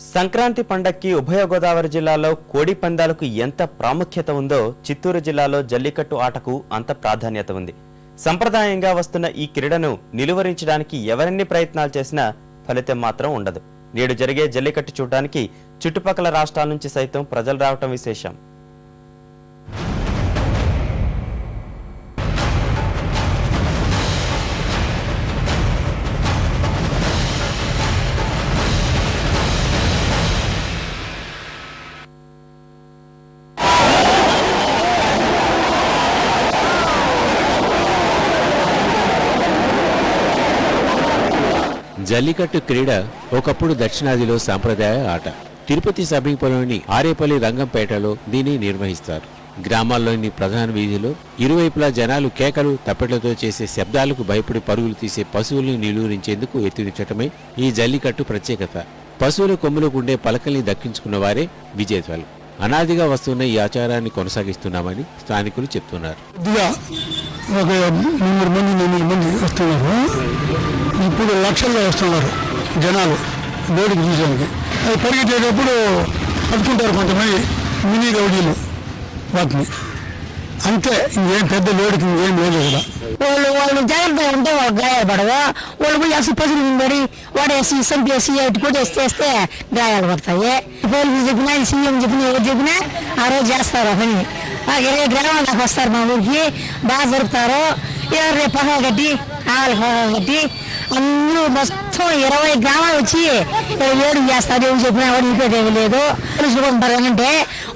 సంక్రాంతి పండక్కి ఉభయ గోదావరి జిల్లాలో కోడి పందాలకు ఎంత ప్రాముఖ్యత ఉందో చిత్తూరు జిల్లాలో జల్లికట్టు ఆటకు అంత ప్రాధాన్యత ఉంది. సంప్రదాయంగా వస్తున్న ఈ క్రీడను నిలువరించడానికి ఎవరెన్ని ప్రయత్నాలు చేసినా ఫలితం మాత్రం ఉండదు. నేడు జరిగే జల్లికట్టు చూడడానికి చుట్టుపక్కల రాష్ట్రాల నుంచి సైతం ప్రజలు రావటం విశేషం. జల్లికట్టు క్రీడ ఒకప్పుడు దక్షిణాదిలో సాంప్రదాయ ఆట. తిరుపతి సమీపంలోని ఆరేపల్లి రంగంపేటలో దీన్ని నిర్వహిస్తారు. గ్రామాల్లోని ప్రధాన వీధిలో ఇరువైపులా జనాలు కేకలు తప్పెట్లతో చేసే శబ్దాలకు భయపడి పరుగులు తీసే పశువుల్ని నిలువరించేందుకు ఎత్తిరించటమే ఈ జల్లికట్టు ప్రత్యేకత. పశువుల కొమ్ములకు ఉండే పలకల్ని దక్కించుకున్న వారే విజేతలు. అనాదిగా వస్తున్న ఈ ఆచారాన్ని కొనసాగిస్తున్నామని స్థానికులు చెప్తున్నారు. ఇప్పుడు లక్షల్లో వస్తున్నారు జనాలు వేడికి చూసేందుకు. అది పరిగెట్టేటప్పుడు పట్టుకుంటారు కొంతమంది మినీ రౌడీలు వాటిని. అంతే, ఇంకేం పెద్ద లోడుకి ఇంకేం లేదు కూడా. వాళ్ళు జాగ్రత్తగా ఉంటే వాళ్ళు గాయాలు వాళ్ళు పోయి అసలు పసులు పడి వాడేసి సంపేసి కూడా చేస్తే గాయాలు పడతాయి. పోలీసులు చెప్పినా సీఎం చెప్పినా ఎవరు చెప్పినా ఆ రోజు చేస్తారు పని. 20 గ్రామాల దాకా వస్తారు మా ఊరికి, బాగా జరుపుతారు. రేపు పహ కట్టి ఆవులు కట్టి అందరూ మొత్తం 20 గ్రామాలు వచ్చి ఏడు చేస్తారు. ఎవరు చెప్పినా ఎవరు ఇంకేదేమీ లేదు. పోలీసులు అంటే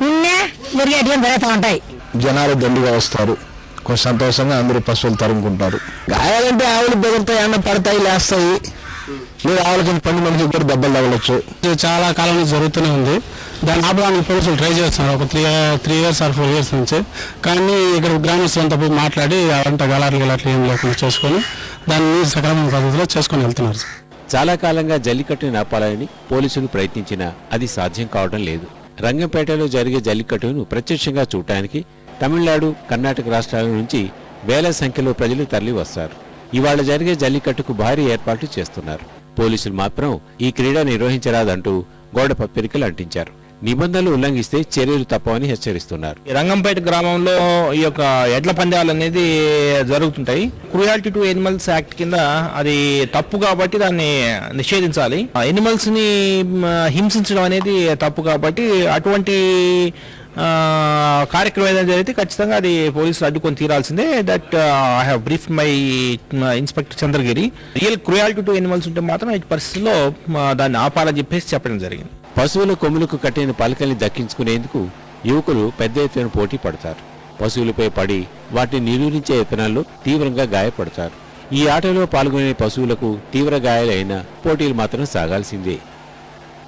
ఉన్నే జరిగేటివి జరుగుతూ ఉంటాయి. జనాలు దండిగా వస్తారు, కొంచెం సంతోషంగా అందరూ పశువులు తరుముకుంటారు. గాయాలంటే ఆవులు బెదురుతాయి, అన్న పడతాయి, లేస్తాయి. లేదు ఆవులకి 10 మందికి కూడా దెబ్బలు తగలొచ్చు. చాలా కాలం నుంచి జరుగుతూనే ఉంది. దాన్ని ఆపడానికి పోలీసులు ట్రై చేస్తున్నారు ఒక 3 years or 4 years నుంచి. కానీ ఇక్కడ గ్రామస్తులంతా పోయి మాట్లాడి అవంతా గలాట్లు ఏం లేకుండా చేసుకొని దాన్ని సక్రమణ పద్ధతిలో చేసుకొని వెళ్తున్నారు. చాలా కాలంగా జల్లికట్టుని ఆపాలని పోలీసులు ప్రయత్నించినా అది సాధ్యం కావడం లేదు. రంగంపేటలో జరిగే జల్లికట్టును ప్రత్యక్షంగా చూడటానికి తమిళనాడు, కర్ణాటక రాష్ట్రాల నుంచి వేల సంఖ్యలో ప్రజలు తరలి వస్తారు. ఇవాళ జరిగే జల్లికట్టుకు భారీ ఏర్పాట్లు చేస్తున్నారు. పోలీసులు మాత్రం ఈ క్రీడ నిర్వహించరాదంటూ గోడ పత్రికలు అంటించారు. నిబంధనలు ఉల్లంఘిస్తే చర్యలు తప్పవని హెచ్చరిస్తున్నారు. రంగంపేట గ్రామంలో ఈ యొక్క ఎడ్ల పందాలు అనేది జరుగుతుంటాయి. క్రూయాలిటీ టు ఎనిమల్స్ యాక్ట్ కింద అది తప్పు కాబట్టి దాన్ని నిషేధించాలి. ఎనిమల్స్ ని హింసించడం అనేది తప్పు కాబట్టి అటువంటి కార్యక్రమం ఏదైనా జరిగితే ఖచ్చితంగా అది పోలీసులు అడ్డుకొని తీరాల్సిందే. That I have brief my inspector Chandragiri. Real cruelty to animals ఉంటే మాత్రం ఈ పరిస్థితుల్లో దాన్ని ఆపాలని చెప్పేసి చెప్పడం జరిగింది. పశువుల కొమ్ములకు కట్టిన పలకల్ని దక్కించుకునేందుకు యువకులు పెద్ద ఎత్తున పోటీ పడతారు. పశువులపై పడి వాటిని నిలువరించే యత్నాల్లో తీవ్రంగా గాయపడతారు. ఈ ఆటలో పాల్గొనే పశువులకు తీవ్ర గాయాలైన పోటీలు మాత్రం సాగాల్సిందే.